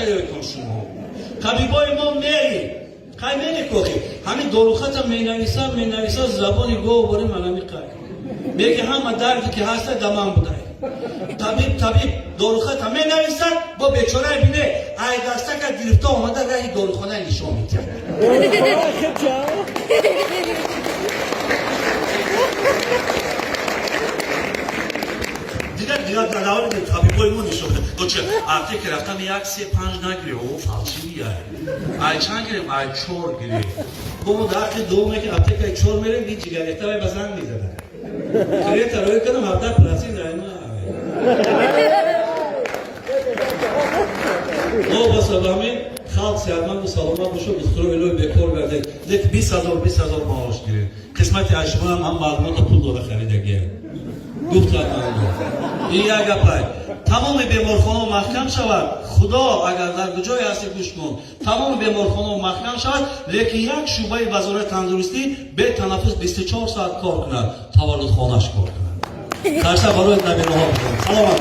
تایید شما طبیبای ما میری خیلی کوکی همین دلوخت مینویسا زبانی گو بری منمی قای میگه همه دردی که هست دمان بوده طبیب دلوخت مینویسا با بیچاره بینه ای دسته که گرفته اومده رای دلوخانه نشون میده دیگه دلاوری که طبیبای ما نشون میده تو چه افته که رفتم 1-3-5 نگیری او فالسی بیاره ای چند گیریم ای 4 گیریم بابا درک دومه که افته که 4 میریم هیچ جگریته های بزن میزده کریه تروی کنم هفته پلاسی دایم او بس همین خالق سیادمان و سلامت باشو دکتر ویلوی بکار برده لیک 20,000 معاش گیریم قسمت اشمان هم معلومات پول داره خریده گیریم گفتم این یک گپای تمام بیمارخانه محکم شود خدا اگر در کجای هستی گوش کن تمام بیمارخانه محکم شود لیکن یک شعبه وزارت تندرستی به تنفس 24 ساعت کار کند تولد خانه‌اش کار کند درسا برای نبیرها بکنم سلامت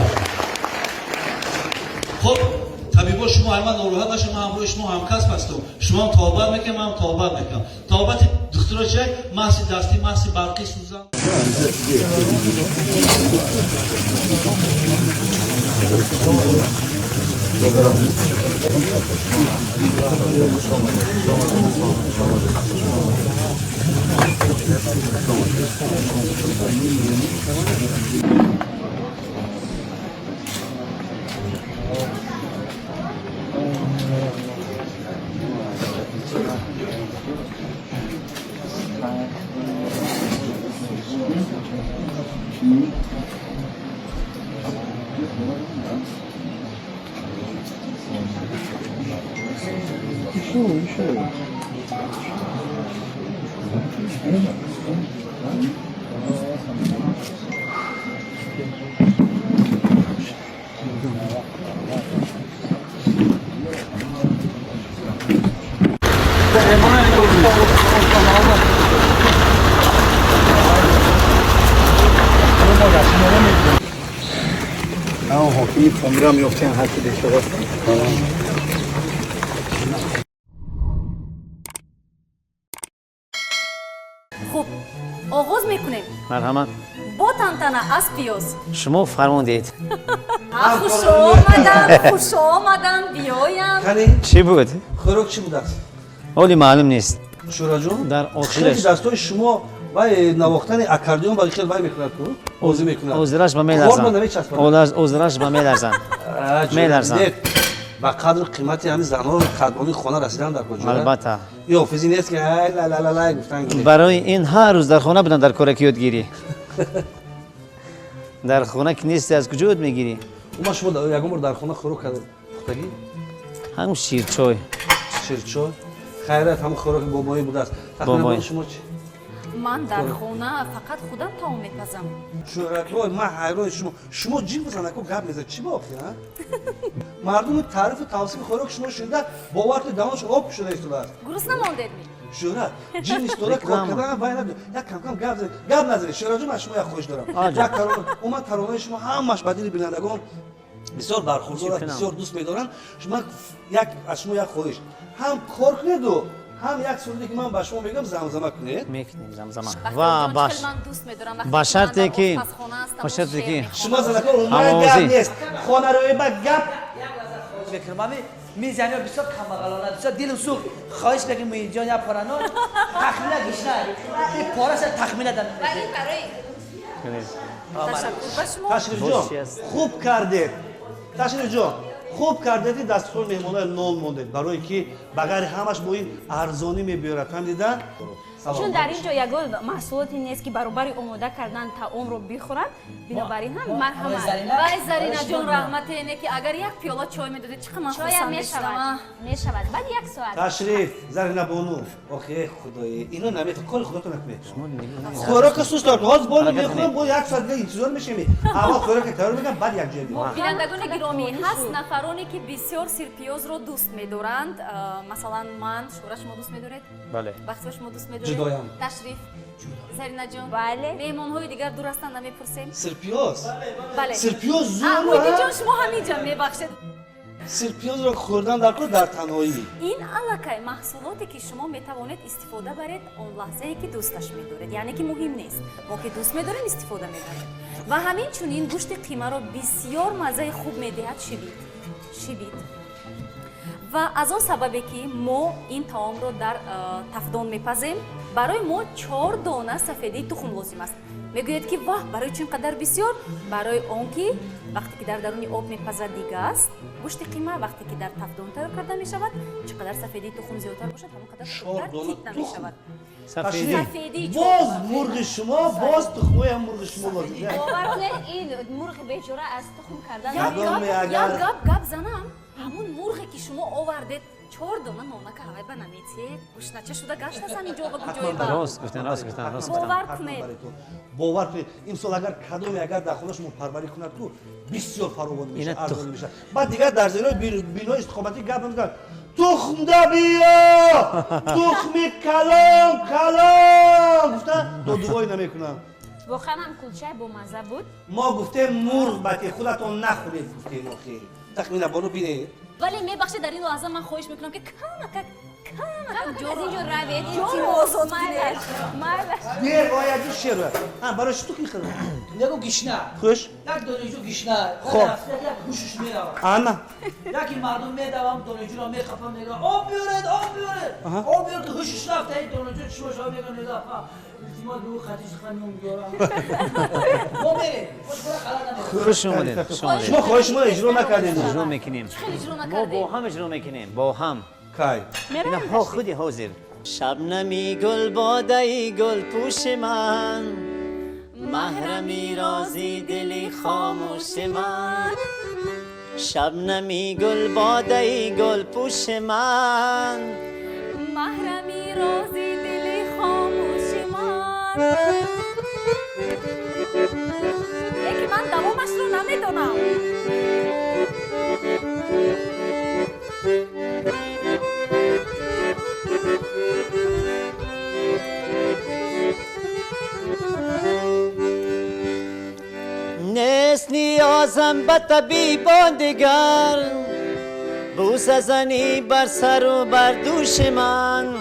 خب طبیبا شما همه ناراحت نشید من همراه شما همکسب هستم شما هم توبت میکنم من توبت میکنم توبت دکتر چه محض دستی محض برقی سوزن حاکی فامیلا میفتیم هر کی دیگه شده خوب آغاز میکنیم مرحمت با تنتنه اسپیوس شما فرمودید خوش آمدن بیایم خالی چی بود؟ خوراک چی بود است؟ اولی معلوم نیست شورا جون در خیلی آخرش دستای شما وای نواختن اکاردیون با خیلی وای میکنه تو اوزی میکنه اوزرش با میلرزن اوزرش با میلرزن میلرزن با قدر قیمتی همین زنان خدمانی خانه رسیدن در کجا البته این حافظی نیست که لا لا لا لا گفتن برای این هر روز در خانه بودن در کورک یادگیری در خانه که نیستی از کجا یاد میگیری؟ ما شما یکم بار در خانه خوراک کردید پختگی؟ همون شیرچای شیرچای خیرت هم خوراک بابایی بوده است تقریبا شما چی؟ من در خانه فقط خودم تاو میپزم شورای من حیران شما جیب بزنه که گپ میزنه چی باقی ها مردم تعریف توصیف خوراک شما شنیده باور که دهانش آب شده است گرسنه ماندید شورا جین استوره کار کردن وای نداره یک کم کم گپ نزنید شورا جون من شما یک خوش دارم یک ترانه اومد ترانه شما همش بدیل بینندگان بسیار برخوردار بسیار دوست می‌دارن شما یک از شما یک خواهش هم کار کنید و هم یک سوری که من به شما میگم زمزمه کنید میکنیم زمزمه و باش من دوست می‌دارم با شرطی که شما زنکار اون گپ نیست خانه رو بعد گپ بکرمامی میزنی بسیار کمالانه بسیار دل سوخت خواهش بگیم میجان یا پرانو تخمیل گشنه این پارش تخمیل دادن و این برای تشریف جان خوب کردید تشریف جان خوب کردید دستور مهمانای نال موندید برای که بغیر همش با این ارزانی میبیارد فهمیدن چون در اینجا یک محصولاتی نیست که برابر آماده کردن طعام رو بخورن بنابراین هم مرحمت وای زرینا جان رحمت اینه که اگر یک پیاله چای میدادید چقدر من خوشم میشود بعد یک ساعت تشریف زرینا بانو آخه خدای اینو نمیخواد کار خودتون نکنید خوراک سوس دار باز بانو میخورم با یک ساعت دیگه انتظار میشیم اول خوراک تیار میگم بعد یک جای میام بینندگان گرامی هست نفرانی که بسیار سیرپیاز رو دوست می‌دارند مثلا من شورا شما دوست می‌دارید بله وقتی شما دوست می‌دارید جدایم تشریف زرینا جان بله مهمان‌های دیگر دور هستند نمی‌پرسیم سرپیاز بله سرپیاز زور آقای جان شما همینجا میبخشید سیرپیاز رو خوردن در تنهایی. این علاقه محصولاتی که شما میتوانید استفاده برید اون لحظه‌ای که دوستش می‌دارید، یعنی که مهم نیست ما که دوست می‌داریم استفاده می‌کنیم. و همینچنین گوشت قیمه رو بسیار مزه خوب می‌دهد شبید. و از آن سببی که ما این طعام رو در تفدان میپزیم، برای ما 4 دانه سفیدی تخم لازم است. میگوید که واه برای چون قدر بسیار؟ برای آنکه وقتی که در درون آب میپزد دیگه است گوشت قیمه، وقتی که در تفدان تر کرده میشود چقدر سفیدی تخم زیادتر باشد همون قدر تیت نمیشود. سفیدی باز مرغ شما باز تخمای هم مرغ شما لازم. باور کنید این مرغ بیچاره از تخم کردن اگر گپ زنم، همون مرغی که شما آوردید 4 دانه نمک عقب نمیتید گوشتنچه شده گشت از اینجا به کجای بعد. راست گفتن. باور کنید این سال اگر کدومی اگر در خودش پروری کند تو بسیار فراوان میشه، ارزان میشه. بعد دیگه در زمینه بینای استقامتی گپ میزنن تخم بیا تخم کلام گفتن دوای نمیکنن. واقعا هم کلچه با مزه بود. ما گفتیم مرغ بچه خودتون نخورید گفتیم آخه تخمین برو بینه. ولی میبخشید در این لحظه من خواهش میکنم که کم جور اینجا روید جور آزاد کنید. یه روایتی شعر برایش تو کی خیلی نگو گیشنه خوش یک دانشجو گیشنه خب یک گوشش میره انا یکی مردم میدوام دانشجو رو میخوام میگم آب بیارید آب بیار که هوشش رفته این دانشجو چی باشه میگم نگاه التماس رو خطیش خانم بیارم ما میریم خوش اومدید. شما خواهش ما اجرا نکردید. اجرا میکنیم. ما با هم اجرا میکنیم با هم. کای اینا ها خودی حاضر. شبنمی گل باده گل پوش من، محرمی رازی دلی خاموش من. شبنمی گل باده گل پوش من، محرمی رازی دلی خاموش من. یکی من دوامش رو نمیدونم. نیست نیازم به طبیبان دیگر، بوس زنی بر سر و بر دوش من.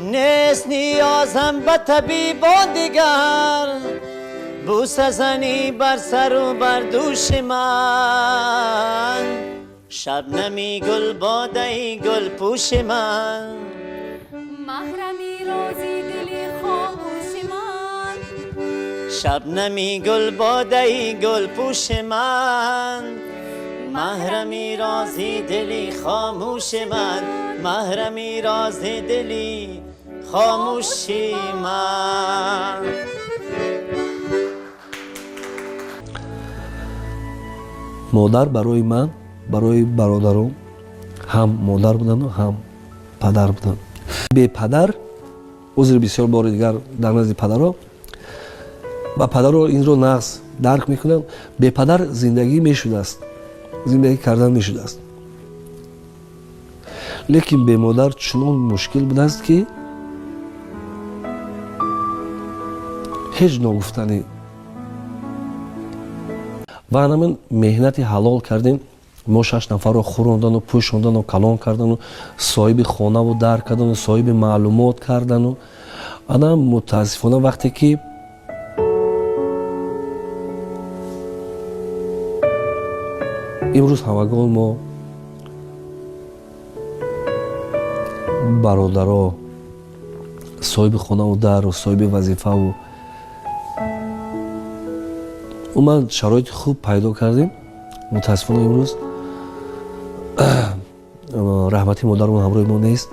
نیست نیازم به طبیبان دیگر، بوس زنی بر سر و بر دوش من. شبنمی گل باده گل پوش من، محرمی رازی دلی خاموش من. شبنمی گل باده گل پوش من، محرمی رازی دلی خاموش من. محرمی رازی دلی خاموشی من. مادر برای من برای برادرم هم مادر بودن و هم پدر بودن. به پدر عذر بسیار بار دیگر در نزد پدرها و پدر رو این رو نقص درک میکنم. به پدر زندگی میشده است، زندگی کردن میشده است، لیکن به مادر چنان مشکل بوده است که هیچ نگفتنی. و همین مهنتی حلال کردیم. ما 6 نفر رو خوراندن و پوشاندن و کلان کردن و صاحب خانه و در کردن و صاحب معلومات کردن و انا متاسفانه وقتی که امروز همگان ما برادرها صاحب خانه و در و صاحب وظیفه و من شرایط خوب پیدا کردیم. متاسفانه امروز رحمتی مادرمون همراه ما نیست.